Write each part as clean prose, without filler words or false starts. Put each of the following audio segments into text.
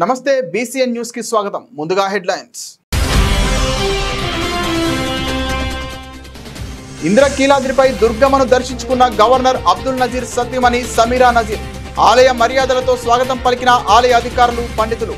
నమస్తే BCN news కి స్వాగతం. ముందుగా హెడ్లైన్స్. ఇంద్రకీలాద్రిపై దుర్గమ్మను దర్శించుకున్న గవర్నర్ అబ్దుల్ నజీర్ సతీమణి సమీరా నజీర్. ఆలయ మర్యాదలతో స్వాగతం పలికిన ఆలయ అధికారులు, పండితులు.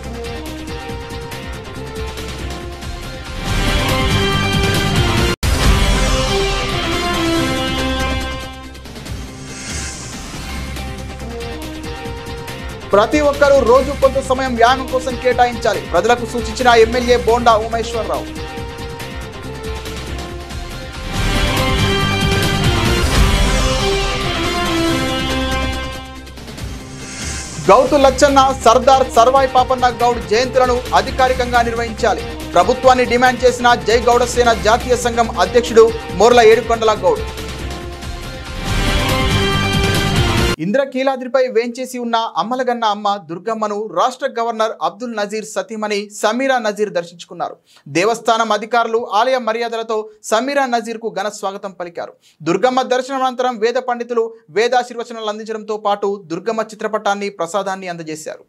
ప్రతి ఒక్కరూ రోజు కొంత సమయం వ్యాయామం కోసం కేటాయించాలి. ప్రజలకు సూచించిన ఎమ్మెల్యే బోండా ఉమేశ్వరరావు. గౌతు లచ్చన్న, సర్దార్ సర్వాయి పాపన్న గౌడ్ జయంతులను అధికారికంగా నిర్వహించాలి. ప్రభుత్వాన్ని డిమాండ్ చేసిన జై గౌడసేన జాతీయ సంఘం అధ్యక్షుడు మోర్ల ఏడుకొండల గౌడ్. ఇంద్రకీలాద్రిపై వేంచేసి ఉన్న అమ్మలగన్న అమ్మ దుర్గమ్మను రాష్ట్ర గవర్నర్ అబ్దుల్ నజీర్ సతీమణి సమీరా నజీర్ దర్శించుకున్నారు. దేవస్థానం అధికారులు ఆలయ మర్యాదలతో సమీరా నజీర్కు ఘన స్వాగతం పలికారు. దుర్గమ్మ దర్శనం అనంతరం వేద పండితులు వేదాశీర్వచనాలు అందించడంతో పాటు దుర్గమ్మ చిత్రపటాన్ని ప్రసాదాన్ని అందజేశారు.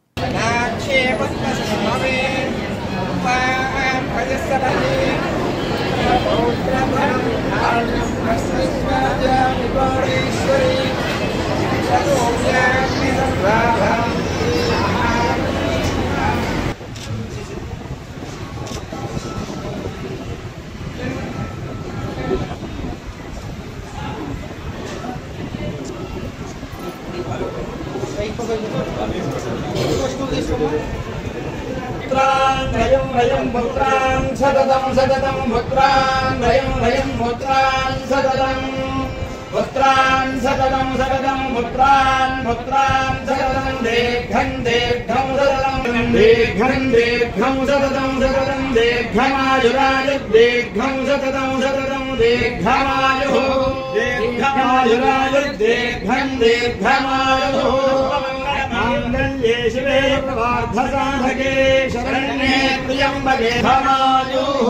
शिवे प्रवार्धसाधके शरण्ये त्र्यम्बके धमायुः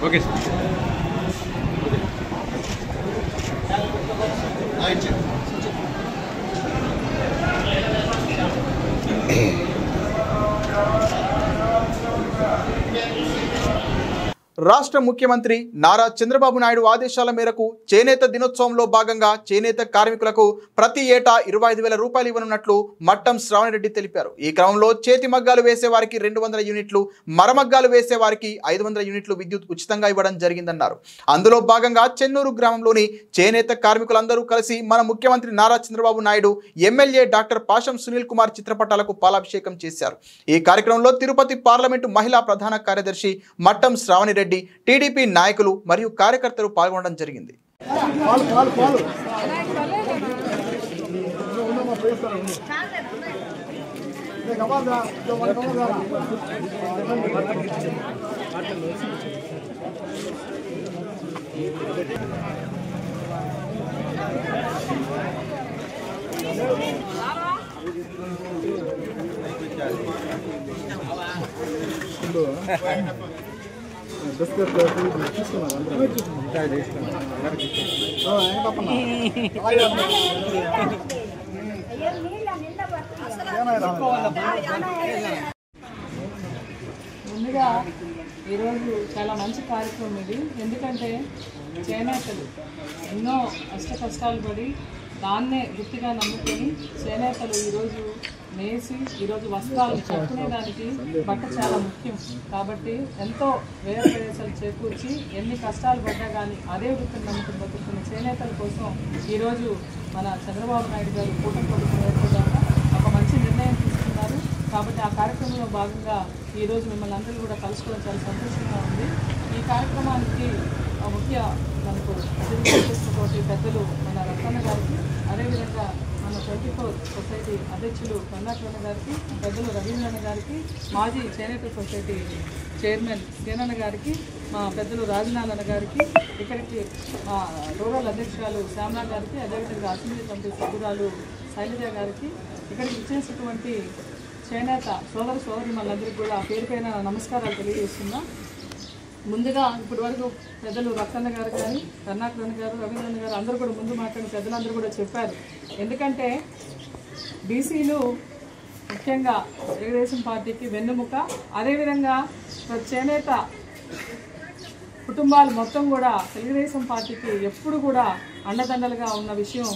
ओके सर. రాష్ట్ర ముఖ్యమంత్రి నారా చంద్రబాబు నాయుడు ఆదేశాల మేరకు చేనేత దినోత్సవంలో భాగంగా చేనేత కార్మికులకు ప్రతి ఏటా 25,000 రూపాయలు ఇవ్వనున్నట్లు మట్టం శ్రావణరెడ్డి తెలిపారు. ఈ క్రమంలో చేతి మగ్గాలు వేసే వారికి 200 యూనిట్లు, మరమగ్గాలు వేసే వారికి 500 యూనిట్లు విద్యుత్ ఉచితంగా ఇవ్వడం జరిగిందన్నారు. అందులో భాగంగా చెన్నూరు గ్రామంలోని చేనేత కార్మికులందరూ కలిసి మన ముఖ్యమంత్రి నారా చంద్రబాబు నాయుడు, ఎమ్మెల్యే డాక్టర్ పాషం సునీల్ కుమార్ చిత్రపటాలకు పాలాభిషేకం చేశారు. ఈ కార్యక్రమంలో తిరుపతి పార్లమెంటు మహిళా ప్రధాన కార్యదర్శి మట్టం శ్రావణిరెడ్డి, టీడీపీ నాయకులు మరియు కార్యకర్తలు పాల్గొనడం జరిగింది. ముందుగా ఈరోజు చాలా మంచి కార్యక్రమం ఇది. ఎందుకంటే చేనేతలు ఎన్నో కష్టాలు పడి దాన్నే వృత్తిగా నమ్ముకొని చేనేతలు ఈరోజు నేసి ఈరోజు వస్త్రాలు కట్టుకునేదానికి బట్ట చాలా ముఖ్యం. కాబట్టి ఎంతో వేరే ప్రదేశాలు చేకూర్చి ఎన్ని కష్టాలు పడ్డా కానీ అదే వృత్తిని నమ్ముకుని బతుకుతున్న చేనేతల కోసం ఈరోజు మన చంద్రబాబు నాయుడు గారు కూటమి ప్రభుత్వం ఏర్పడ్డాక ఒక మంచి నిర్ణయం తీసుకున్నారు. కాబట్టి ఆ కార్యక్రమంలో భాగంగా ఈరోజు మిమ్మల్ని అందరూ కూడా కలుసుకోవడం చాలా సంతోషంగా ఉంది. ఈ కార్యక్రమానికి ముఖ్య మనకు అతిథి పెద్దలు మన రత్న గారికి, అదేవిధంగా మన మన 24 సొసైటీ అధ్యక్షులు కన్నాకరణ గారికి, పెద్దలు రవీంద్రన్న గారికి, మాజీ చేనేత సొసైటీ చైర్మన్ సేనన్న గారికి, మా పెద్దలు రాజనారాయణ గారికి, ఇక్కడికి మా రూరల్ అధ్యక్షురాలు శ్యామలా గారికి, అదేవిధంగా అసెంబ్లీ కమిటీ సభ్యురాలు శైలజ గారికి, ఇక్కడికి ఇచ్చేసినటువంటి చేనేత సోదరులందరికీ కూడా పేరు పైన నమస్కారాలు తెలియజేస్తున్నా. ముందుగా ఇప్పటి వరకు పెద్దలు రత్తన్న గారు కానీ, కర్ణాకరణ గారు, రవీంద్రన్న గారు అందరూ కూడా ముందు మాట్లాడిన పెద్దలందరూ కూడా చెప్పారు. ఎందుకంటే బీసీలు ముఖ్యంగా తెలుగుదేశం పార్టీకి వెన్నెముక. అదేవిధంగా చేనేత కుటుంబాలు మొత్తం కూడా తెలుగుదేశం పార్టీకి ఎప్పుడు కూడా అండదండలుగా ఉన్న విషయం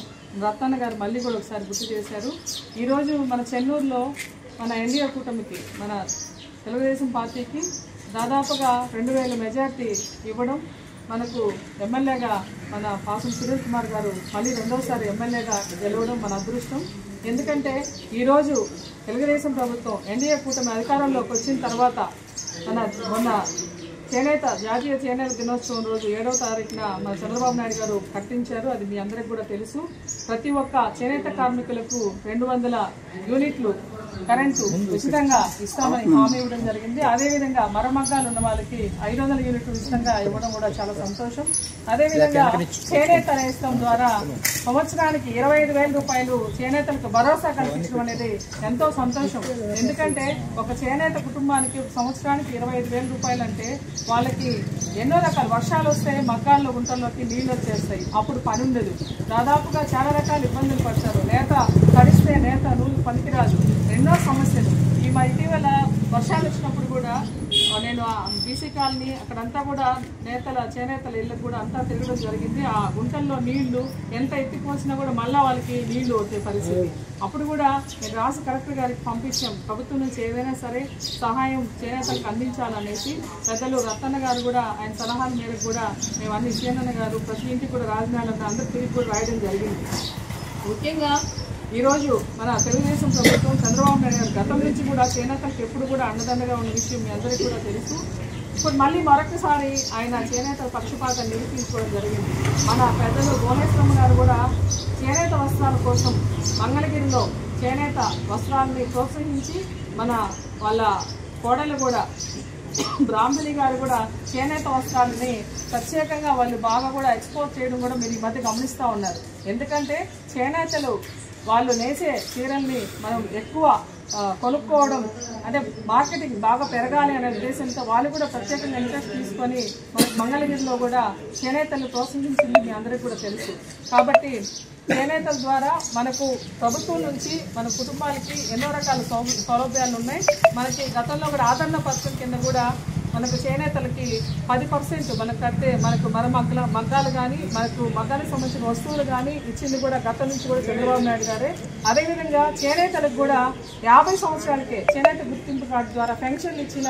రత్తన్న గారు మళ్ళీ కూడా ఒకసారి గుర్తు చేశారు. ఈరోజు మన చెన్నూరులో మన ఎన్డీఏ కూటమికి, మన తెలుగుదేశం పార్టీకి దాదాపుగా 2000 మెజార్టీ ఇవ్వడం, మనకు ఎమ్మెల్యేగా మన పాసం సునీల్ కుమార్ గారు మళ్ళీ రెండోసారి ఎమ్మెల్యేగా గెలవడం మన అదృష్టం. ఎందుకంటే ఈరోజు తెలుగుదేశం ప్రభుత్వం ఎన్డీఏ కూటమి అధికారంలోకి వచ్చిన తర్వాత మొన్న జాతీయ చేనేత దినోత్సవం రోజు 7వ తారీఖున మన చంద్రబాబు నాయుడు గారు ప్రకటించారు. అది మీ అందరికి కూడా తెలుసు. ప్రతి ఒక్క చేనేత కార్మికులకు 200 యూనిట్లు కరెంటు ఉచితంగా ఇస్తామని హామీ ఇవ్వడం జరిగింది. అదేవిధంగా మరమగ్గాలు ఉన్న వాళ్ళకి 500 యూనిట్లు ఉచితంగా ఇవ్వడం కూడా చాలా సంతోషం. అదేవిధంగా చేనేత నేస్తం ద్వారా సంవత్సరానికి 25,000 రూపాయలు చేనేతలకు భరోసా కల్పించడం అనేది ఎంతో సంతోషం. ఎందుకంటే ఒక చేనేత కుటుంబానికి సంవత్సరానికి 25,000 రూపాయలు అంటే వాళ్ళకి ఎన్నో రకాల వర్షాలు వస్తే మగ్గాల్లో గుంటల్లోకి నీళ్ళు వచ్చేస్తాయి, అప్పుడు పని ఉండదు. దాదాపుగా చాలా రకాల ఇబ్బందులు పడతారు. నేత తడిస్తే నేత నూలు పనికిరాదు, ఎన్నో సమస్యలు. ఇటీవల వర్షాలు వచ్చినప్పుడు కూడా నేను బీసీ కాలనీ అక్కడంతా కూడా చేనేతల ఇళ్ళకు కూడా అంతా తిరగడం జరిగింది. ఆ గుంటల్లో నీళ్లు ఎంత ఎత్తిపోసినా కూడా మళ్ళీ వాళ్ళకి నీళ్లు వచ్చే పరిస్థితి. అప్పుడు కూడా నేను రాష్ట్ర కలెక్టర్ గారికి పంపించాం, ప్రభుత్వం నుంచి ఏదైనా సరే సహాయం చేనేతలకు అందించాలనేసి. పెద్దలు రత్తన్న గారు కూడా ఆయన సలహాల మేరకు కూడా మేము అన్ని సీనన్న గారు ప్రతి ఇంటికి కూడా రాజధాని అందరూ తిరిగి కూడా రాయడం జరిగింది. ముఖ్యంగా ఈరోజు మన తెలుగుదేశం ప్రభుత్వం చంద్రబాబు నాయుడు గారు గతం నుంచి కూడా చేనేతలకు ఎప్పుడు కూడా అండదండగా ఉన్న విషయం మీ అందరికీ కూడా తెలుసు. ఇప్పుడు మళ్ళీ మరొకసారి ఆయన చేనేత పక్షపాతం నిరూపించుకోవడం జరిగింది. మన పెద్దలు భువనేశ్వరమ్మ గారు కూడా చేనేత వస్త్రాల కోసం మంగళగిరిలో చేనేత వస్త్రాలని ప్రోత్సహించి వాళ్ళ కోడలు కూడా బ్రాహ్మణి గారు కూడా చేనేత వస్త్రాలని ప్రత్యేకంగా వాళ్ళు బాగా కూడా ఎక్స్పోర్ట్ చేయడం కూడా మీరు ఈ మధ్య గమనిస్తూ ఉన్నారు. ఎందుకంటే చేనేతలు వాళ్ళు నేసే చీరల్ని మనం ఎక్కువ కొనుక్కోవడం, అంటే మార్కెటింగ్ బాగా పెరగాలి అనే ఉద్దేశంతో వాళ్ళు కూడా ప్రత్యేకంగా ఇంట్రెస్ట్ తీసుకొని మనకు మంగళగిరిలో కూడా చేనేతలు ప్రోత్సహించింది మీ అందరికీ కూడా తెలుసు. కాబట్టి చేనేతల ద్వారా మనకు ప్రభుత్వం నుంచి మన కుటుంబాలకి ఎన్నో రకాల సౌలభ్యాలు ఉన్నాయి. మనకి గతంలో కూడా ఆదరణ పథకం కింద కూడా మనకు చేనేతలకి 10% మనకు కడితే మనకు మగ్గాలు కానీ మనకు మగ్గాలకు సంబంధించిన వస్తువులు కానీ ఇచ్చింది కూడా గతం నుంచి కూడా చంద్రబాబు నాయుడు గారే. అదేవిధంగా చేనేతలకు కూడా 50 సంవత్సరాలకే చేనేత గుర్తింపు కార్డు ద్వారా పెన్షన్లు ఇచ్చిన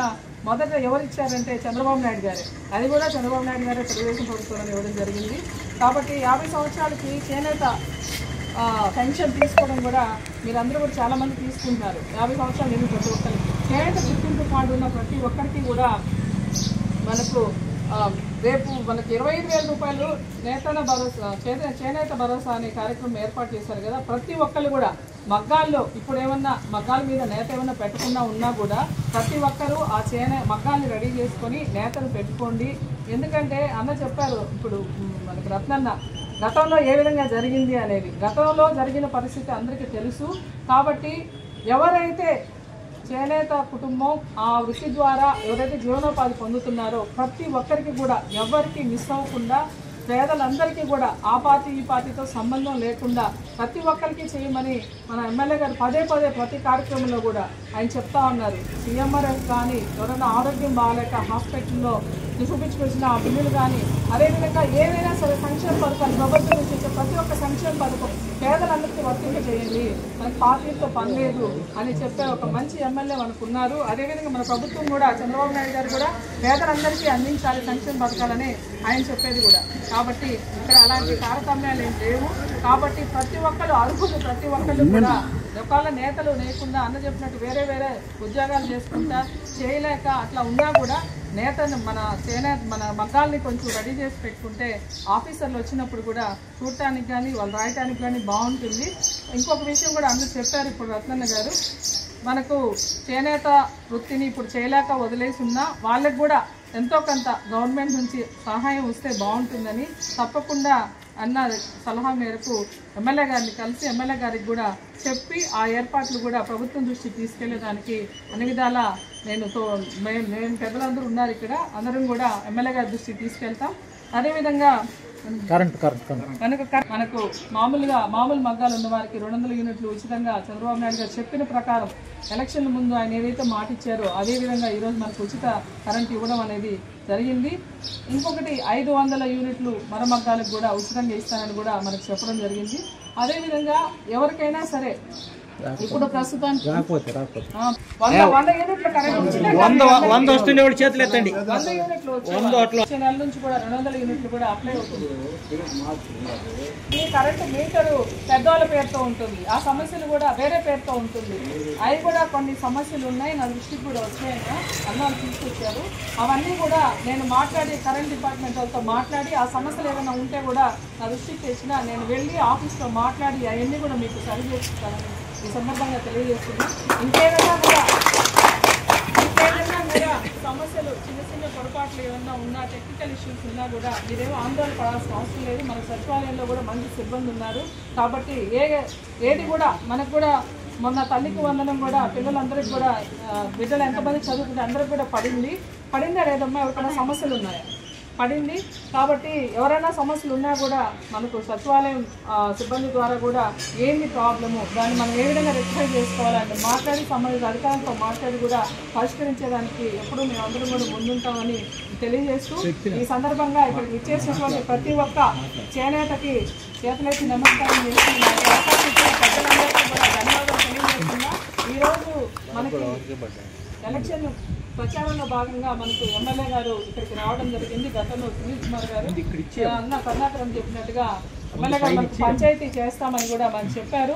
మొదట ఎవరు ఇచ్చారంటే చంద్రబాబు నాయుడు గారే. అది కూడా చంద్రబాబు నాయుడు గారే తెలుగుదేశం ప్రభుత్వాన్ని ఇవ్వడం జరిగింది. కాబట్టి 50 సంవత్సరాలకి చేనేత పెన్షన్ తీసుకోవడం కూడా మీరందరూ కూడా చాలామంది తీసుకుంటున్నారు. 50 సంవత్సరాలు నేను ప్రతి ఒక్కరికి చేనేత గుర్తింపు కార్డు ఉన్న ప్రతి ఒక్కరికి కూడా మనకు రేపు మనకు 25,000 రూపాయలు చేనేత భరోసా అనే కార్యక్రమం ఏర్పాటు చేశారు కదా. ప్రతి ఒక్కరు కూడా మగ్గాల్లో ఇప్పుడు ఏమన్నా మగ్గాల మీద నేత ఏమన్నా పెట్టకుండా ఉన్నా కూడా ప్రతి ఒక్కరూ ఆ మగ్గాల్ని రెడీ చేసుకొని నేతను పెట్టుకోండి. ఎందుకంటే అన్న చెప్పారు ఇప్పుడు మనకు రత్నన్న గతంలో ఏ విధంగా జరిగింది అనేది. గతంలో జరిగిన పరిస్థితి అందరికీ తెలుసు. కాబట్టి ఎవరైతే చేనేత కుటుంబం ఆ వృత్తి ద్వారా ఎవరైతే జీవనోపాధి పొందుతున్నారో ప్రతి ఒక్కరికి కూడా ఎవరికి మిస్ అవ్వకుండా పేదలందరికీ కూడా ఆ పార్టీ ఈ పార్టీతో సంబంధం లేకుండా ప్రతి ఒక్కరికి చేయమని మన ఎమ్మెల్యే గారు పదే ప్రతి కార్యక్రమంలో కూడా ఆయన చెప్తా ఉన్నారు. సీఎంఆర్ఎఫ్ కానీ ఎవరైనా ఆరోగ్యం బాగాలేక హాస్పిటల్లో చూపించుకొచ్చిన ఆ బిల్లులు కానీ అదేవిధంగా ఏదైనా సరే సంక్షేమ పథకాలు ప్రభుత్వం నుంచి వచ్చే ప్రతి ఒక్క సంక్షేమ పథకం పేదలందరికీ వర్తింప చేయండి, మనకు పార్టీలతో పని లేదు అని చెప్పే ఒక మంచి ఎమ్మెల్యే మనకు ఉన్నారు. అదేవిధంగా మన ప్రభుత్వం కూడా చంద్రబాబు నాయుడు గారు కూడా పేదలందరికీ అందించాలి సంక్షేమ పథకాలని ఆయన చెప్పేది కూడా. కాబట్టి ఇక్కడ అలాంటి తారతమ్యాలు ఏం లేవు. కాబట్టి ప్రతి ఒక్కరు అర్హులు ప్రతి ఒక్కళ్ళు కూడా ఒకవేళ నేతలు లేకుండా అన్న చెప్పినట్టు వేరే వేరే ఉద్యోగాలు చేసుకుంటా చేయలేక అట్లా ఉన్నా కూడా నేతను మన మగ్గాల్ని కొంచెం రెడీ చేసి పెట్టుకుంటే ఆఫీసర్లు వచ్చినప్పుడు కూడా చూడటానికి కానీ వాళ్ళు రాయటానికి కానీ బాగుంటుంది. ఇంకొక విషయం కూడా అందరూ చెప్పారు ఇప్పుడు రత్నన్న గారు, మనకు చేనేత వృత్తిని ఇప్పుడు చేయలేక వదిలేసి ఉన్నా వాళ్ళకి కూడా ఎంతో కొంత గవర్నమెంట్ నుంచి సహాయం వస్తే బాగుంటుందని తప్పకుండా అన్న సలహా మేరకు ఎమ్మెల్యే గారిని కలిసి ఎమ్మెల్యే గారికి కూడా చెప్పి ఆ ఏర్పాట్లు కూడా ప్రభుత్వం దృష్టికి తీసుకెళ్లేదానికి అన్ని విధాలా మేము పెద్దలందరూ ఉన్నారు ఇక్కడ, అందరం కూడా ఎమ్మెల్యే గారి దృష్టికి తీసుకెళ్తాం. అదేవిధంగా మనకు మామూలు మగ్గాలు ఉన్న వారికి 200 యూనిట్లు ఉచితంగా చంద్రబాబు నాయుడు గారు చెప్పిన ప్రకారం ఎలక్షన్ల ముందు ఆయన ఏదైతే మాట ఇచ్చారో అదేవిధంగా ఈరోజు మనకు ఉచిత కరెంట్ ఇవ్వడం అనేది జరిగింది. ఇంకొకటి 500 యూనిట్లు మరమగ్గాలకు కూడా ఉచితంగా ఇస్తానని కూడా మనకు చెప్పడం జరిగింది. అదేవిధంగా ఎవరికైనా సరే ఇప్పుడు ప్రస్తుతానికి 100 యూనిట్ల కరెంట్ వస్తుండే చేతులు ఎత్తండి. 100 యూనిట్లు వచ్చే నెల నుంచి కూడా 200 యూనిట్లు కూడా అప్లై అవుతుంది. ఈ కరెంటు మీటరు పెద్దవాళ్ళ పేరుతో ఉంటుంది, ఆ సమస్యలు కూడా వేరే పేరుతో ఉంటుంది. అవి కూడా కొన్ని సమస్యలు ఉన్నాయి, నా దృష్టికి కూడా వచ్చాయని అన్నాళ్ళు తీసుకొచ్చారు. అవన్నీ కూడా నేను మాట్లాడి కరెంట్ డిపార్ట్మెంట్ వాళ్ళతో మాట్లాడి ఆ సమస్యలు ఏమైనా ఉంటే కూడా నా దృష్టికి తెచ్చినా నేను వెళ్ళి ఆఫీస్లో మాట్లాడి అవన్నీ కూడా మీకు సరి చేస్తానని ఈ సందర్భంగా తెలియజేస్తున్నాం. ఇంకేదైనా కూడా సమస్యలు చిన్న పొరపాట్లు ఏమన్నా ఉన్నా టెక్నికల్ ఇష్యూస్ ఉన్నా కూడా మీరేమో ఆందోళన పడాల్సిన అవసరం లేదు. మన సచివాలయంలో కూడా మంచి సిబ్బంది ఉన్నారు కాబట్టి ఏది కూడా మనకు కూడా మొన్న తల్లికి వందనం కూడా పిల్లలందరికీ కూడా బిడ్డలు ఎంతమంది చదువుకుంటే అందరికి కూడా పడిందా లేదమ్మా, ఎవరికైనా సమస్యలు ఉన్నాయా? పడింది. కాబట్టి ఎవరైనా సమస్యలు ఉన్నా కూడా మనకు సచివాలయం సిబ్బంది ద్వారా కూడా ఏంది ప్రాబ్లము, దాన్ని మనం ఏ విధంగా రెక్టిఫై చేసుకోవాలంటే మాట్లాడి సంబంధిత అధికారులతో మాట్లాడి కూడా పరిష్కరించేదానికి ఎప్పుడూ మేము అందరం కూడా ముందుంటామని తెలియజేస్తూ ఈ సందర్భంగా ఇక్కడికి ఇచ్చేసినటువంటి ప్రతి ఒక్క చేనేతకి చేతులెత్తి నమస్కారం చేసి అవకాశం ఇచ్చిన పెద్దలందరికీ కూడా ధన్యవాదాలు తెలియజేస్తున్నా. ఈరోజు మనకి ఎలక్షన్ ప్రచారంలో భాగంగా మనకు ఎమ్మెల్యే గారు ఇక్కడికి రావడం జరిగింది. గతంలో సునీల్ కుమార్ గారు అన్న కర్ణాటకం చెప్పినట్టుగా ఎమ్మెల్యే గారు మనకు పంచాయతీ చేస్తామని కూడా మనకు చెప్పారు.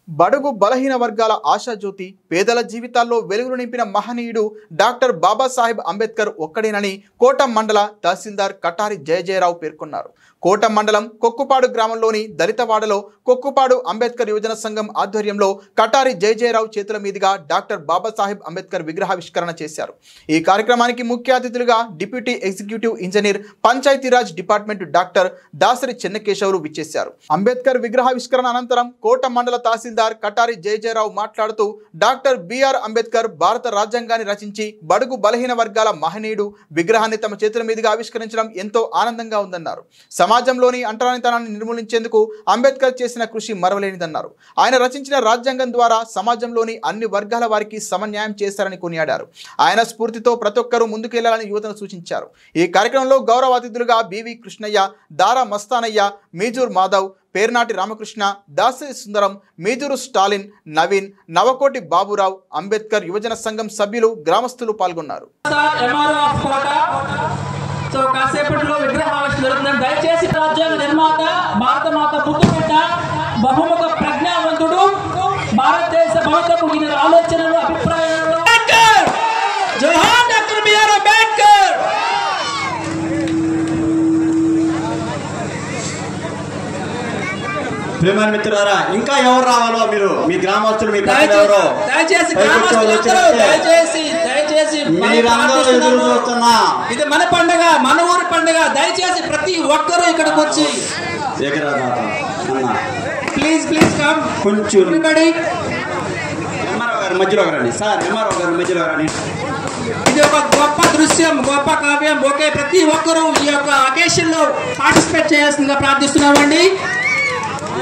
బడుగు బలహీన వర్గాల ఆశాజ్యోతి, పేదల జీవితాల్లో వెలుగులు నింపిన మహనీయుడు డాక్టర్ బాబాసాహెబ్ అంబేద్కర్ ఒక్కడేనని కోటం మండల తహసీల్దార్ కటారి జయజయరావు పేర్కొన్నారు. కోటం మండలం కొక్కుపాడు గ్రామంలోని దళితవాడలో కొక్కుపాడు అంబేద్కర్ యువజన సంఘం ఆధ్వర్యంలో కటారి జయజయరావు చేతుల మీదుగా డాక్టర్ బాబాసాహెబ్ అంబేద్కర్ విగ్రహావిష్కరణ చేశారు. ఈ కార్యక్రమానికి ముఖ్య అతిథులుగా deputy executive engineer Panchayati Raj department doctor Dasari Chennakesavulu విచ్చేశారు. అంబేద్కర్ విగ్రహావిష్కరణ అనంతరం కోటం మండల తహసీల్దార్ కటారి జయజయరావు మాట్లాడుతూ డాక్టర్ బిఆర్ అంబేద్కర్ భారత రాజ్యాంగాన్ని రచించి బడుగు బలహీన వర్గాల మహనీయుడు విగ్రహాన్ని తమ చేతుల మీదుగా ఆవిష్కరించడం ఎంతో ఆనందంగా ఉందన్నారు. సమాజంలోని అంటరానితనాన్ని నిర్మూలించేందుకు అంబేద్కర్ చేసిన కృషి మరవలేనిదన్నారు. ఆయన రచించిన రాజ్యాంగం ద్వారా సమాజంలోని అన్ని వర్గాల వారికి సమన్యాయం చేశారని కొనియాడారు. ఆయన స్ఫూర్తితో ప్రతి ఒక్కరూ ముందుకెళ్లాలని యువతను సూచించారు. ఈ కార్యక్రమంలో గౌరవ అతిథులుగా బివి కృష్ణయ్య, దారా మస్తానయ్య, మీజూర్ మాధవ్, పేర్నాటి రామకృష్ణ, దాసరి సుందరం, మీజూరు స్టాలిన్, నవీన్, నవకోటి బాబురావు, అంబేద్కర్ యువజన సంఘం సభ్యులు, గ్రామస్తులు పాల్గొన్నారు. కాసేపట్లో విగ్రహావిష్కరణ జరుగుతుంది. దయచేసి రాజ్యాంగ నిర్మాత, భారత మాత పుట్టుబిడ్డ, బహుముఖ ప్రజ్ఞావంతుడు, భారతదేశ భవితకు ఈయన ఆలోచనలు, అభిప్రాయాలు జోహార్ డాక్టర్ బిఆర్ అంబేద్కర్. ప్రియమైన మిత్రులారా, ఇంకా ఎవరు రావాలో మీరు మీ గ్రామస్తులు మీ దయచేసి ఇది మన పండుగ, మన ఊరి పండుగ. దయచేసి ప్రతి ఒక్కరూ ఇక్కడికి వచ్చి ప్లీజ్ కమ్. కొంచెం ఎంఆర్ఓ గారు మధ్యలో రండి సార్, ఎంఆర్ఓ గారు మధ్యలో రండి. ఇది ఒక గొప్ప దృశ్యం, గొప్ప కావ్యం. ఓకే, ప్రతి ఒక్కరూ ఈ యొక్క అకేషన్ లో పార్టిసిపేట్ చేయాల్సిందిగా ప్రార్థిస్తున్నామండి.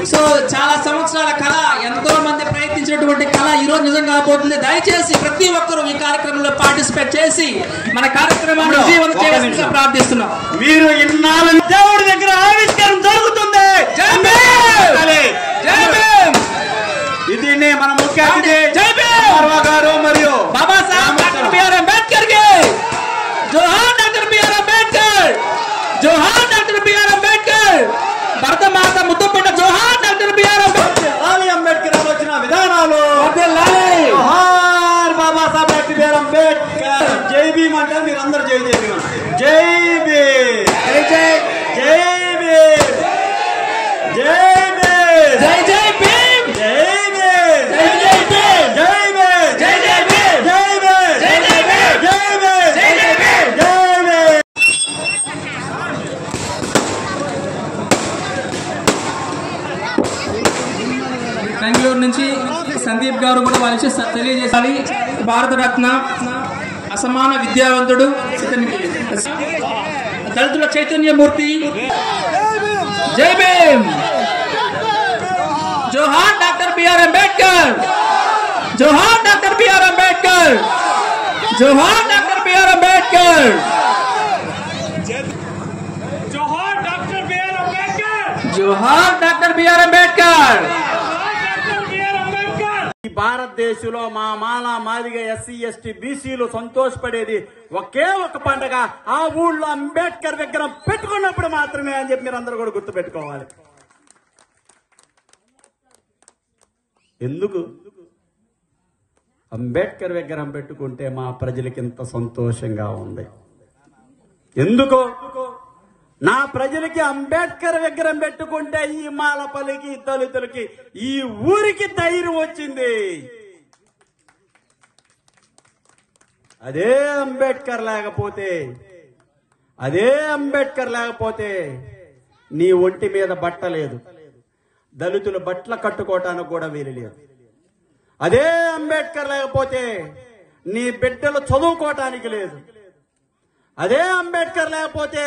సో చాలా సంవత్సరాల కళ, ఎంతో మంది ప్రయత్నించినటువంటి కళ ఈ రోజు నిజంగా కాబోతుంది. దయచేసి ప్రతి ఒక్కరూ ఈ కార్యక్రమంలో పార్టిసిపేట్ చేసి మన కార్యక్రమాన్ని విజయవంతం చేయాల్సిందిగా ప్రార్థిస్తున్నాం. మీరు ఇన్నాళ్ళు దేవుడి దగ్గర ఆవిష్కరణ జరుగుతుంది. ఇది మన ముఖ్య అతిథి గారు మరియు బాబాసాహెబ్ డాక్టర్ బిఆర్ అంబేద్కర్ కి జోహార్ డాక్టర్ బిఆర్ అంబేద్కర్, జోహార్ డాక్టర్ బిఆర్ అంబేద్కర్. భరత మాత ముద్దుబిడ్డ జోహార్ డాక్టర్ బిఆర్ అంబేద్కర్. అంబేద్కర్ ఆలోచన విధానాలు భీమ్ అంటే మీరు అందరు జై జై భీమ్ జై భీమ్ జై జై జై భీమ్ జై భీమ్ జై జై భీమ్ జై భీమ్ జై జై భీమ్ జై భీమ్ జై జై భీమ్ జై భీమ్ జై జై భీమ్ జై భీమ్ జై జై భీమ్ జై భీమ్. బెంగళూరు నుంచి సందీప్ గారు కూడా వాళ్ళకి తెలియజేయాలి. భారతరత్న అసమాన విద్యావంతుడు దళితుల చైతన్యమూర్తి. జై భీమ్. జోహార్ డాక్టర్ బిఆర్ అంబేద్కర్. జోహార్ డాక్టర్ బిఆర్ అంబేద్కర్. జోహార్ డాక్టర్ బిఆర్ అంబేద్కర్. జోహార్ డాక్టర్ బిఆర్ అంబేద్కర్. జోహార్ డాక్టర్ బిఆర్ అంబేద్కర్. ఈ భారతదేశంలో మా మాల మాదిగ ఎస్సీ ఎస్టీ బీసీలు సంతోషపడేది ఒకే ఒక పండగ. ఆ ఊళ్ళో అంబేద్కర్ విగ్రహం పెట్టుకున్నప్పుడు మాత్రమే అని చెప్పి మీరు అందరూ కూడా గుర్తు పెట్టుకోవాలి. ఎందుకు అంబేద్కర్ విగ్రహం పెట్టుకుంటే మా ప్రజలకి ఇంత సంతోషంగా ఉంది? ఎందుకు నా ప్రజలకి అంబేద్కర్ విగ్రహం పెట్టుకుంటే ఈ మాలపల్లికి దళితులకి ఈ ఊరికి ధైర్యం వచ్చింది? అదే అంబేద్కర్ లేకపోతే నీ ఒంటి మీద బట్ట లేదు, దళితులు బట్టలు కట్టుకోవటానికి కూడా వీలు లేదు. అదే అంబేద్కర్ లేకపోతే నీ బిడ్డలు చదువుకోవటానికి లేదు. అదే అంబేద్కర్ లేకపోతే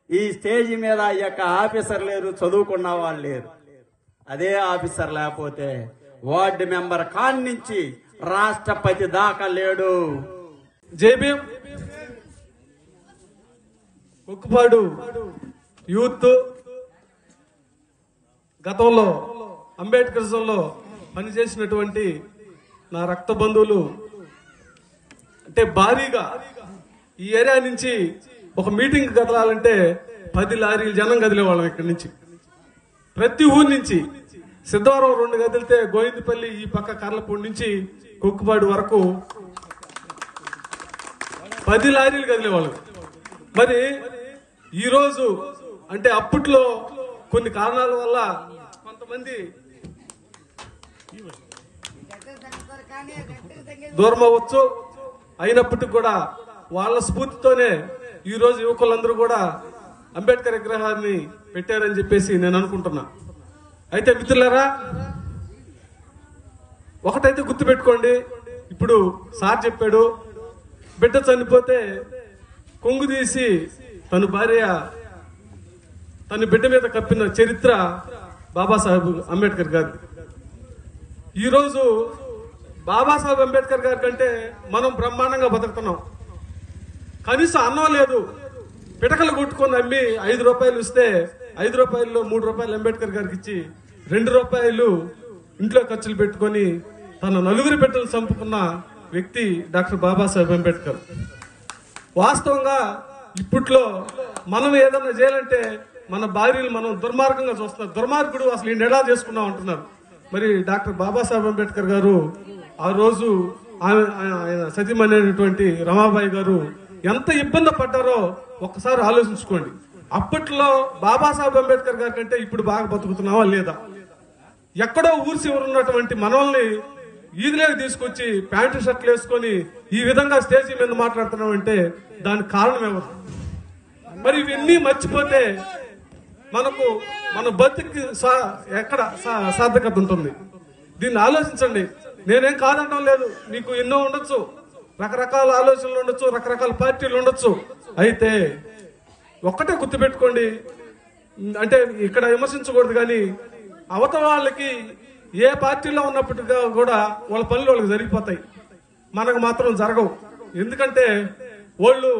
ఈ స్టేజ్ మీద ఈ యొక్క ఆఫీసర్ లేరు, చదువుకున్న వాళ్ళు లేరు. అదే ఆఫీసర్ లేకపోతే వార్డు మెంబర్ కాన్ నుంచి రాష్ట్రపతి దాకా లేడు. జై భీమ్. కుక్కుపాడు యూత్ గతంలో అంబేద్కరిజంలో పనిచేసినటువంటి నా రక్త బంధువులు అంటే భారీగా ఈ ఏరియా నుంచి ఒక మీటింగ్ కదలాలంటే 10 లారీలు జనం కదిలేవాళ్ళం. ఇక్కడి నుంచి ప్రతి ఊరి నుంచి సిద్ధవరం 2 కదిలితే గోవిందపల్లి ఈ పక్క కర్లపూడి నుంచి కుక్కుపాడు వరకు 10 లారీలు కదిలేవాళ్ళం. మరి ఈరోజు అంటే అప్పట్లో కొన్ని కారణాల వల్ల కొంతమంది దూరం అవ్వచ్చు. అయినప్పటికీ కూడా వాళ్ళ స్ఫూర్తితోనే ఈ రోజు యువకులందరూ కూడా అంబేద్కర్ విగ్రహాన్ని పెట్టారని చెప్పేసి నేను అనుకుంటున్నా. అయితే మిత్రులారా, ఒకటైతే గుర్తుపెట్టుకోండి. ఇప్పుడు సార్ చెప్పాడు, బిడ్డ చనిపోతే కొంగు తీసి తన భార్య తన బిడ్డ మీద కప్పిన చరిత్ర బాబాసాహెబ్ అంబేద్కర్ గారి. ఈరోజు బాబాసాహెబ్ అంబేద్కర్ గారి కంటే మనం బ్రహ్మాండంగా బతుకుతున్నాం. కనీసం అన్నం లేదు, పిటకలు కొట్టుకొని అమ్మి 5 రూపాయలు ఇస్తే 5 రూపాయల్లో 3 రూపాయలు అంబేద్కర్ గారికి ఇచ్చి 2 రూపాయలు ఇంట్లో ఖర్చులు పెట్టుకొని తన 4 బిడ్డలు చంపుకున్న వ్యక్తి డాక్టర్ బాబాసాహెబ్ అంబేద్కర్. వాస్తవంగా ఇప్పట్లో మనం ఏదన్నా చేయాలంటే మన భార్యలు మనం దుర్మార్గంగా చూస్తున్నారు. దుర్మార్గుడు అసలు ఈయన ఎలా చేసుకున్నాం అంటున్నారు. మరి డాక్టర్ బాబాసాహెబ్ అంబేద్కర్ గారు ఆ రోజు ఆయన సతీమణి రమాబాయి గారు ఎంత ఇబ్బంది పడ్డారో ఒక్కసారి ఆలోచించుకోండి. అప్పట్లో బాబాసాహెబ్ అంబేద్కర్ గారి కంటే ఇప్పుడు బాగా బతుకుతున్నావా లేదా? ఎక్కడో ఊరి చివర ఉన్నటువంటి మనల్ని ఈదిలోకి తీసుకొచ్చి ప్యాంటు షర్ట్లు వేసుకొని ఈ విధంగా స్టేజీ మీద మాట్లాడుతున్నామంటే దానికి కారణం ఎవరు? మరి ఇవన్నీ మర్చిపోతే మనకు మన బతుకి ఎక్కడ సార్థకత ఉంటుంది? దీన్ని ఆలోచించండి. నేనేం కాదంటం లేదు, మీకు ఎన్నో ఉండొచ్చు, రకరకాల ఆలోచనలు ఉండొచ్చు, రకరకాల పార్టీలు ఉండొచ్చు. అయితే ఒక్కటే గుర్తుపెట్టుకోండి, అంటే ఇక్కడ విమర్శించకూడదు కానీ అవతల వాళ్ళకి ఏ పార్టీలో ఉన్నప్పటికీ కూడా వాళ్ళ పనులు వాళ్ళకి జరిగిపోతాయి, మనకు మాత్రం జరగవు. ఎందుకంటే వాళ్ళు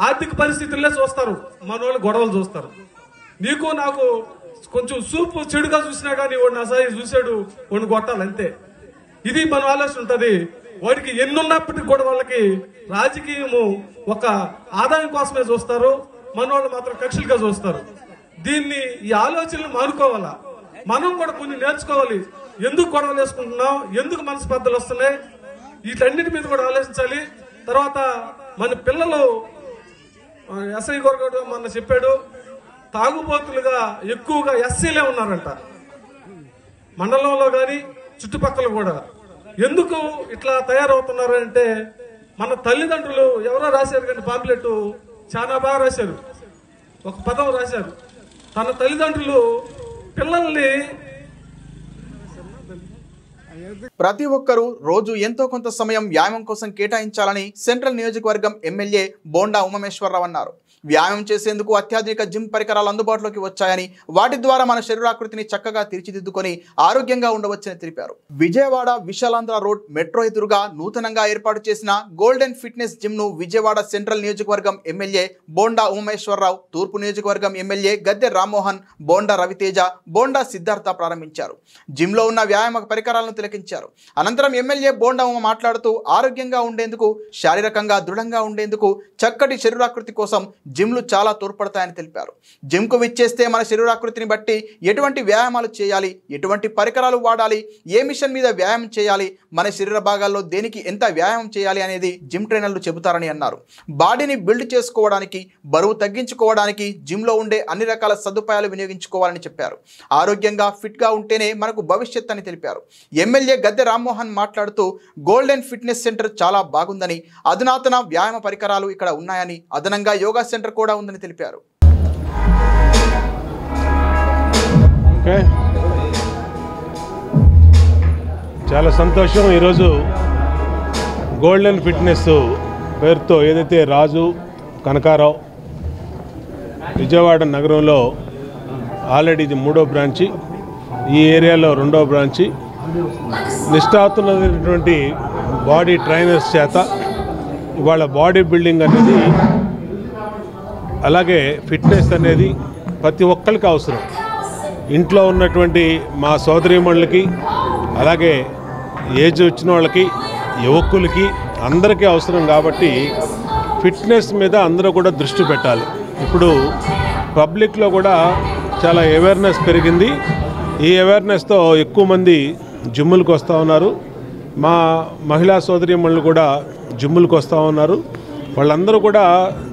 ఆర్థిక పరిస్థితుల్లో చూస్తారు, మన వాళ్ళు గొడవలు చూస్తారు. నీకు నాకు కొంచెం సూపు చెడుగా చూసినా కానీ వాడిని అసహ్య చూశాడు, వాడిని కొట్టాలి అంతే. ఇది మన ఆలోచన ఉంటది. వాడికి ఎన్నున్నప్పటికీ కూడా వాళ్ళకి రాజకీయము ఒక ఆదాయం కోసమే చూస్తారు, మన వాళ్ళు మాత్రం కక్షలుగా చూస్తారు. దీన్ని ఈ ఆలోచనలు మానుకోవాలా, మనం కూడా కొన్ని నేర్చుకోవాలి. ఎందుకు గొడవలు వేసుకుంటున్నాం, ఎందుకు మనస్పర్ధలు వస్తున్నాయి, వీటన్నిటి మీద కూడా ఆలోచించాలి. తర్వాత మన పిల్లలు ఎస్ఐ గారు మొన్న చెప్పాడు, తాగుబోతులుగా ఎక్కువగా ఎస్సీలే ఉన్నారంట మండలంలో కానీ చుట్టుపక్కల కూడా. ఎందుకు ఇట్లా తయారవుతున్నారు అంటే మన తల్లిదండ్రులు ఎవరో రాశారు కానీ పాంప్లెట్ చాలా బాగా రాశారు, ఒక పదం రాశారు. తన తల్లిదండ్రులు పిల్లల్ని ప్రతి ఒక్కరూ రోజు ఎంతో కొంత సమయం వ్యాయామం కోసం కేటాయించాలని సెంట్రల్ నియోజకవర్గం ఎమ్మెల్యే బోండా ఉమామేశ్వరరావు అన్నారు. వ్యాయామం చేసేందుకు అత్యాధునిక జిమ్ పరికరాలు అందుబాటులోకి వచ్చాయని, వాటి ద్వారా మన శరీరాకృతిని చక్కగా తీర్చిదిద్దుకొని ఆరోగ్యంగా ఉండవచ్చని తెలిపారు. విజయవాడ విశాలాంధ్ర రోడ్ మెట్రో ఎదురుగా నూతనంగా ఏర్పాటు చేసిన గోల్డెన్ ఫిట్నెస్ జిమ్ ను విజయవాడ సెంట్రల్ నియోజకవర్గం ఎమ్మెల్యే బోండా ఉమామేశ్వరరావు, తూర్పు నియోజకవర్గం ఎమ్మెల్యే గద్దె రామ్మోహన్, బోండా రవితేజ, బోండా సిద్ధార్థ ప్రారంభించారు. జిమ్ లో ఉన్న వ్యాయామ పరికరాలను తిలకించారు. అనంతరం ఎమ్మెల్యే బోండా ఉమ మాట్లాడుతూ ఆరోగ్యంగా ఉండేందుకు, శారీరకంగా దృఢంగా ఉండేందుకు చక్కటి శరీరాకృతి కోసం జిమ్లు చాలా తోడ్పడతాయని తెలిపారు. జిమ్కు విచ్చేస్తే మన శరీరాకృతిని బట్టి ఎటువంటి వ్యాయామాలు చేయాలి, ఎటువంటి పరికరాలు వాడాలి, ఏ మిషన్ మీద వ్యాయామం చేయాలి, మన శరీర భాగాల్లో దేనికి ఎంత వ్యాయామం చేయాలి అనేది జిమ్ ట్రైనర్లు చెబుతారని అన్నారు. బాడీని బిల్డ్ చేసుకోవడానికి, బరువు తగ్గించుకోవడానికి జిమ్లో ఉండే అన్ని రకాల సదుపాయాలు వినియోగించుకోవాలని చెప్పారు. ఆరోగ్యంగా ఫిట్గా ఉంటేనే మనకు భవిష్యత్ అని తెలిపారు. ఎమ్మెల్యే గద్దె రామ్మోహన్ మాట్లాడుతూ గోల్డెన్ ఫిట్నెస్ సెంటర్ చాలా బాగుందని, అధునాతన వ్యాయామ పరికరాలు ఇక్కడ ఉన్నాయని, అదనంగా యోగా సెంటర్ కూడా ఉందని తెలిపారు. చాలా సంతోషం. ఈరోజు గోల్డెన్ ఫిట్నెస్ పేరుతో ఏదైతే రాజు కనకారావు విజయవాడ నగరంలో ఆల్రెడీ ఇది 3వ బ్రాంచి, ఈ ఏరియాలో 2వ బ్రాంచి, నిష్ఠాతున్నటువంటి బాడీ ట్రైనర్స్ చేత ఇవాళ బాడీ బిల్డింగ్ అనేది, అలాగే ఫిట్నెస్ అనేది ప్రతి ఒక్కరికి అవసరం. ఇంట్లో ఉన్నటువంటి మా సోదరీమణులకి, అలాగే ఏజ్ వచ్చిన వాళ్ళకి, యువకులకి అందరికీ అవసరం. కాబట్టి ఫిట్నెస్ మీద అందరూ కూడా దృష్టి పెట్టాలి. ఇప్పుడు పబ్లిక్లో కూడా చాలా అవేర్నెస్ పెరిగింది. ఈ అవేర్నెస్తో ఎక్కువ మంది జిమ్ములకు వస్తూ ఉన్నారు. మా మహిళా సోదరీమణులు కూడా జిమ్ములకు వస్తూ ఉన్నారు. వాళ్ళందరూ కూడా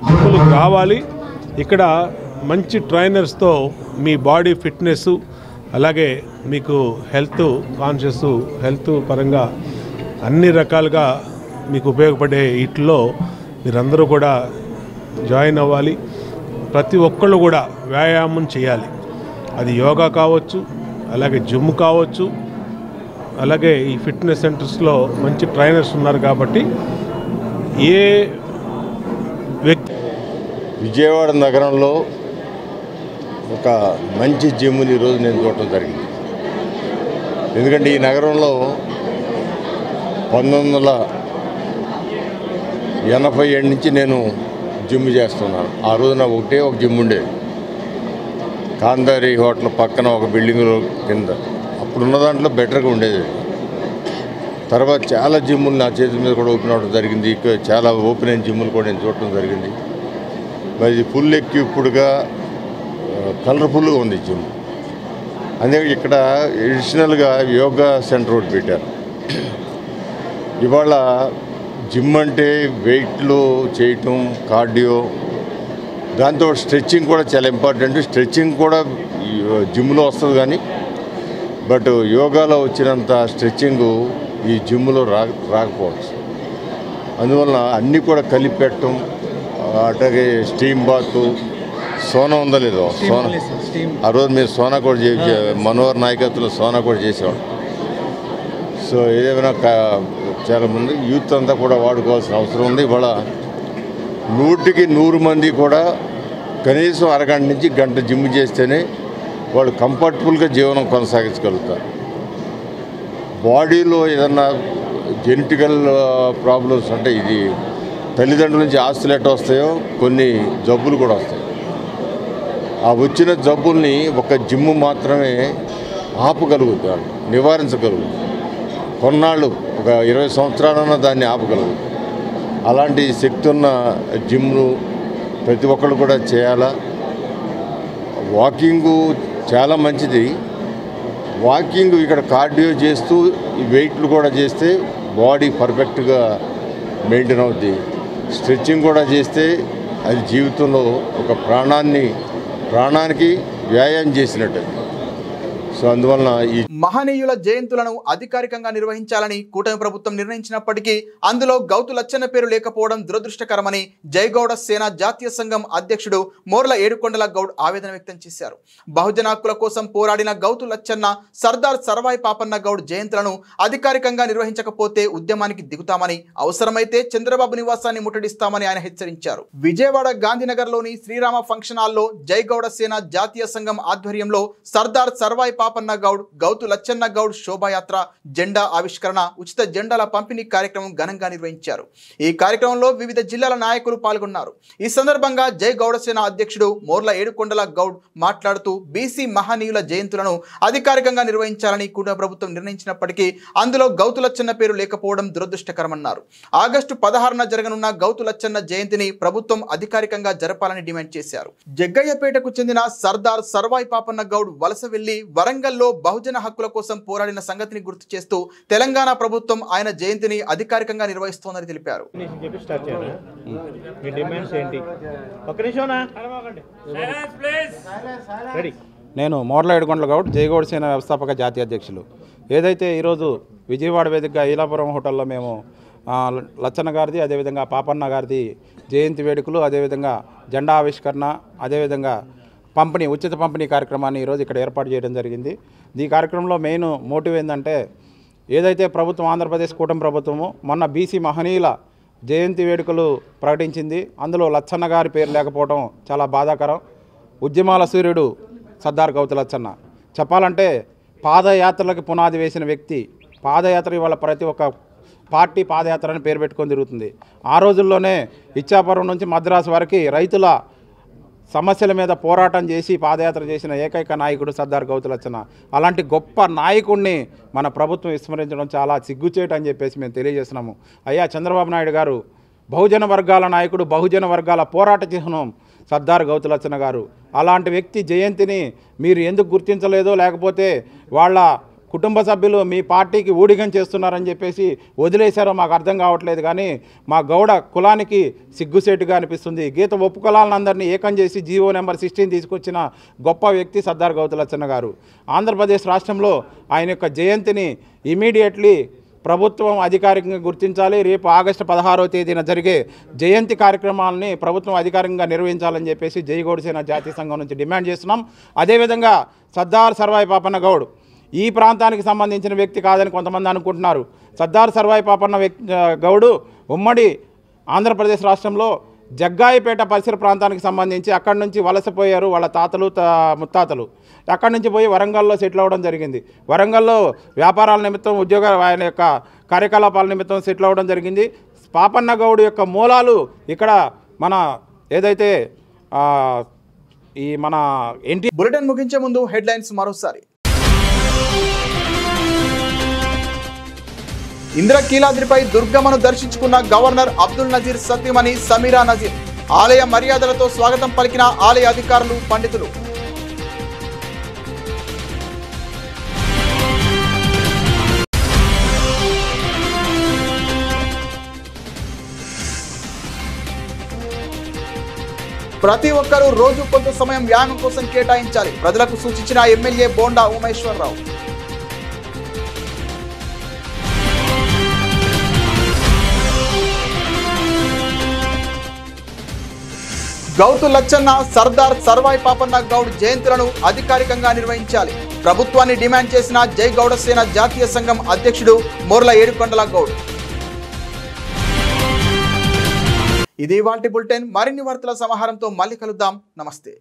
జిమ్ములకు రావాలి. ఇక్కడ మంచి ట్రైనర్స్తో మీ బాడీ ఫిట్నెస్, అలాగే మీకు హెల్త్ కాన్షియస్, హెల్త్ పరంగా అన్ని రకాలుగా మీకు ఉపయోగపడే వీటిలో మీరందరూ కూడా జాయిన్ అవ్వాలి. ప్రతి ఒక్కళ్ళు కూడా వ్యాయామం చేయాలి. అది యోగా కావచ్చు, అలాగే జిమ్ కావచ్చు, అలాగే ఈ ఫిట్నెస్ సెంటర్స్లో మంచి ట్రైనర్స్ ఉన్నారు. కాబట్టి ఏ వ్యక్తి విజయవాడ నగరంలో ఒక మంచి జిమ్ని ఈరోజు నేను చూడటం జరిగింది. ఎందుకంటే ఈ నగరంలో 1987 నుంచి నేను జిమ్ చేస్తున్నాను. ఆ రోజున ఒకటే ఒక జిమ్ ఉండేది, కాందారి హోటల్ పక్కన ఒక బిల్డింగ్లో కింద. అప్పుడున్న దాంట్లో బెటర్గా ఉండేది. తర్వాత చాలా జిమ్ములు నా చేతుల మీద కూడా ఓపెన్ అవ్వడం జరిగింది. చాలా ఓపెన్ అయిన జిమ్ములు కూడా నేను చూడటం జరిగింది. మరి ఫుల్ ఎక్విప్డ్గా కలర్ఫుల్గా ఉంది జిమ్. అందుకే ఇక్కడ ఎడిషనల్గా యోగా సెంటర్ ఒకటి పెట్టారు. ఇవాళ జిమ్ అంటే వెయిట్లు చేయటం, కార్డియో, దాంతో స్ట్రెచ్చింగ్ కూడా చాలా ఇంపార్టెంట్. స్ట్రెచ్చింగ్ కూడా జిమ్లో వస్తుంది, కానీ బట్ యోగాలో వచ్చినంత స్ట్రెచ్చింగు ఈ జిమ్లో రాకపోవచ్చు. అందువల్ల అన్నీ కూడా కలిపి పెట్టడం, అట్లాగే స్టీమ్ బాత్, సోనా ఉందా లేదో, సోనా ఆ రోజు మీరు సోనా కూడా మనోహర్ నాయకత్వంలో సోనా కూడా చేసేవాడు. సో ఏదేమైనా చాలామంది యూత్ అంతా కూడా వాడుకోవాల్సిన అవసరం ఉంది. ఇవాళ 100కి 100 మంది కూడా కనీసం అరగంట నుంచి గంట జిమ్ చేస్తేనే వాళ్ళు కంఫర్టబుల్గా జీవనం కొనసాగించగలుగుతారు. బాడీలో ఏదన్నా జెనెటికల్ ప్రాబ్లమ్స్ అంటే, ఇది తల్లిదండ్రుల నుంచి ఆస్తులు ఎట్లా వస్తాయో కొన్ని జబ్బులు కూడా వస్తాయి. ఆ వచ్చిన జబ్బుల్ని ఒక జిమ్ మాత్రమే ఆపగలుగుతాడు, నివారించగలుగుతాడు. కొన్నాళ్ళు ఒక 20 సంవత్సరాలన్నా దాన్ని ఆపగలుగుతాడు. అలాంటి శక్తి ఉన్న జిమ్ను ప్రతి ఒక్కరు కూడా చేయాలా. వాకింగు చాలా మంచిది. వాకింగ్ ఇక్కడ కార్డియో చేస్తూ ఈ వెయిట్లు కూడా చేస్తే బాడీ పర్ఫెక్ట్గా మెయింటైన్ అవుద్ది. స్ట్రెచ్చింగ్ కూడా చేస్తే అది జీవితంలో ఒక ప్రాణానికి వ్యాయామం చేసినట్టు. సో అందువలన ఈ మహనీయుల జయంతులను అధికారికంగా నిర్వహించాలని కూటమి ప్రభుత్వం నిర్ణయించినప్పటికీ అందులో గౌతు లచ్చన్న పేరు లేకపోవడం దురదృష్టకరమని జయగౌడ సేన జాతీయ సంఘం అధ్యక్షుడు మోర్ల ఏడుకొండల గౌడ్ ఆవేదన వ్యక్తం చేశారు. బహుజన హక్కుల కోసం పోరాడిన గౌతు లచ్చన్న, సర్దార్ సర్వాయి పాపన్న గౌడ్ జయంతులను అధికారికంగా నిర్వహించకపోతే ఉద్యమానికి దిగుతామని, అవసరమైతే చంద్రబాబు నివాసాన్ని ముట్టడిస్తామని ఆయన హెచ్చరించారు. విజయవాడ గాంధీనగర్లోని శ్రీరామ ఫంక్షన్ హాల్లో జయగౌడ సేన జాతీయ సంఘం ఆధ్వర్యంలో సర్దార్ సర్వాయి పాపన్న గౌడ్, గౌతు లచ్చన్న గౌడ్ శోభాయాత్ర, జెండా ఆవిష్కరణ, ఉచిత జెండాల పంపిణీ కార్యక్రమం ఘనంగా నిర్వహించారు. ఈ కార్యక్రమంలో వివిధ జిల్లాల నాయకులు పాల్గొన్నారు. ఈ సందర్భంగా జై గౌడసేన అధ్యక్షుడు మోర్ల ఏడుకొండల గౌడ్ మాట్లాడుతూ బీసీ మహనీయుల జయంతులను అధికారికంగా నిర్వహించాలని కూటమి ప్రభుత్వం నిర్ణయించినప్పటికీ అందులో గౌతు లచ్చన్న పేరు లేకపోవడం దురదృష్టకరమన్నారు. ఆగస్టు 16న జరగనున్న గౌతు లచ్చన్న జయంతిని ప్రభుత్వం అధికారికంగా జరపాలని డిమాండ్ చేశారు. జగ్గయ్యపేటకు చెందిన సర్దార్ సర్వాయి పాపన్న గౌడ్ వలస వెళ్లి వరంగల్లో బహుజన హక్కుల కోసం పోరాడిన సంగతిని గుర్తు చేస్తూ తెలంగాణ ప్రభుత్వం ఆయన జయంతిని అధికారికంగా నిర్వహిస్తోందని తెలిపారు. నేను మోర్ల ఏడుకొండల గౌడ్, జయగౌడ సేన వ్యవస్థాపక జాతీయ అధ్యక్షులు. ఏదైతే ఈరోజు విజయవాడ వేదికగా ఈలాపురం హోటల్లో మేము లచ్చన్న గారిది, అదేవిధంగా పాపన్న గారిది జయంతి వేడుకలు, అదేవిధంగా జెండా ఆవిష్కరణ, అదేవిధంగా ఉచిత పంపిణీ కార్యక్రమాన్ని ఈరోజు ఇక్కడ ఏర్పాటు చేయడం జరిగింది. ఈ కార్యక్రమంలో మెయిన్ మోటివ్ ఏంటంటే, ఏదైతే ప్రభుత్వం ఆంధ్రప్రదేశ్ కూటమి ప్రభుత్వము మొన్న బీసీ మహనీయుల జయంతి వేడుకలు ప్రకటించింది, అందులో లచ్చన్న గారి పేరు లేకపోవడం చాలా బాధాకరం. ఉద్యమాల సూర్యుడు సర్దార్ గౌతు లచ్చన్న. చెప్పాలంటే పాదయాత్రలకు పునాది వేసిన వ్యక్తి. పాదయాత్ర ఇవాళ ప్రతి ఒక్క పార్టీ పాదయాత్ర అని పేరు పెట్టుకొని తిరుగుతుంది. ఆ రోజుల్లోనే ఇచ్చాపురం నుంచి మద్రాసు వరకు రైతుల సమస్యల మీద పోరాటం చేసి పాదయాత్ర చేసిన ఏకైక నాయకుడు సర్దార్ గౌతు లచ్చన్న. అలాంటి గొప్ప నాయకుడిని మన ప్రభుత్వం విస్మరించడం చాలా సిగ్గుచేటు అని చెప్పేసి మేము తెలియజేస్తున్నాము. అయ్యా చంద్రబాబు నాయుడు గారు బహుజన వర్గాల నాయకుడు, బహుజన వర్గాల పోరాట చిహ్నం సర్దార్ గౌతు లచ్చన్న గారు. అలాంటి వ్యక్తి జయంతిని మీరు ఎందుకు గుర్తించలేదో, లేకపోతే వాళ్ళ కుటుంబ సభ్యులు మీ పార్టీకి ఊడిగం చేస్తున్నారని చెప్పేసి వదిలేశారో మాకు అర్థం కావట్లేదు. కానీ మా గౌడ కులానికి సిగ్గుసేటుగా అనిపిస్తుంది. గీత ఒప్పు కులాలందరినీ ఏకం చేసి జీవో నెంబర్ 16 తీసుకొచ్చిన గొప్ప వ్యక్తి సర్దార్ గౌతు లచ్చన్న గారు. ఆంధ్రప్రదేశ్ రాష్ట్రంలో ఆయన యొక్క జయంతిని ఇమీడియట్లీ ప్రభుత్వం అధికారికంగా గుర్తించాలి. రేపు ఆగస్టు 16వ తేదీన జరిగే జయంతి కార్యక్రమాలని ప్రభుత్వం అధికారికంగా నిర్వహించాలని చెప్పేసి జయగౌడ సేన జాతీయ సంఘం నుంచి డిమాండ్ చేస్తున్నాం. అదేవిధంగా సర్దార్ సర్వాయి పాపన్న గౌడ్ ఈ ప్రాంతానికి సంబంధించిన వ్యక్తి కాదని కొంతమంది అనుకుంటున్నారు. సర్దార్ సర్వాయి పాపన్న గౌడు ఉమ్మడి ఆంధ్రప్రదేశ్ రాష్ట్రంలో జగ్గాయిపేట పరిసర ప్రాంతానికి సంబంధించి అక్కడి నుంచి వలసపోయారు వాళ్ళ తాతలు ముత్తాతలు. అక్కడి నుంచి పోయి వరంగల్లో సెటిల్ అవ్వడం జరిగింది. వరంగల్లో వ్యాపారాల నిమిత్తం, ఆయన యొక్క కార్యకలాపాల నిమిత్తం సెటిల్ అవ్వడం జరిగింది. పాపన్న గౌడు యొక్క మూలాలు ఇక్కడ మన ఏదైతే ఈ మన బులెటిన్ ముగించే ముందు హెడ్లైన్స్ మరోసారి. ఇంద్రకీలాద్రిపై దుర్గమ్మను దర్శించుకున్న గవర్నర్ అబ్దుల్ నజీర్ సత్యమణి సమీరా నజీర్. ఆలయ మర్యాదలతో స్వాగతం పలికిన ఆలయ అధికారులు, పండితులు. ప్రతి ఒక్కరూ రోజు కొంత సమయం వ్యాయామం కోసం కేటాయించాలి. ప్రజలకు సూచించిన ఎమ్మెల్యే బోండా ఉమేశ్వరరావు. గౌతు లచ్చన్న, సర్దార్ సర్వాయి పాపన్న గౌడ్ జయంతులను అధికారికంగా నిర్వహించాలి. ప్రభుత్వాన్ని డిమాండ్ చేసిన జై గౌడ సేన జాతీయ సంఘం అధ్యక్షుడు మోర్ల ఏడుకొండల గౌడ్. ఇది ఇవాల్టి బులెటిన్. మరిన్ని వార్తల సమాహారంతో మళ్ళీ కలుద్దాం. నమస్తే.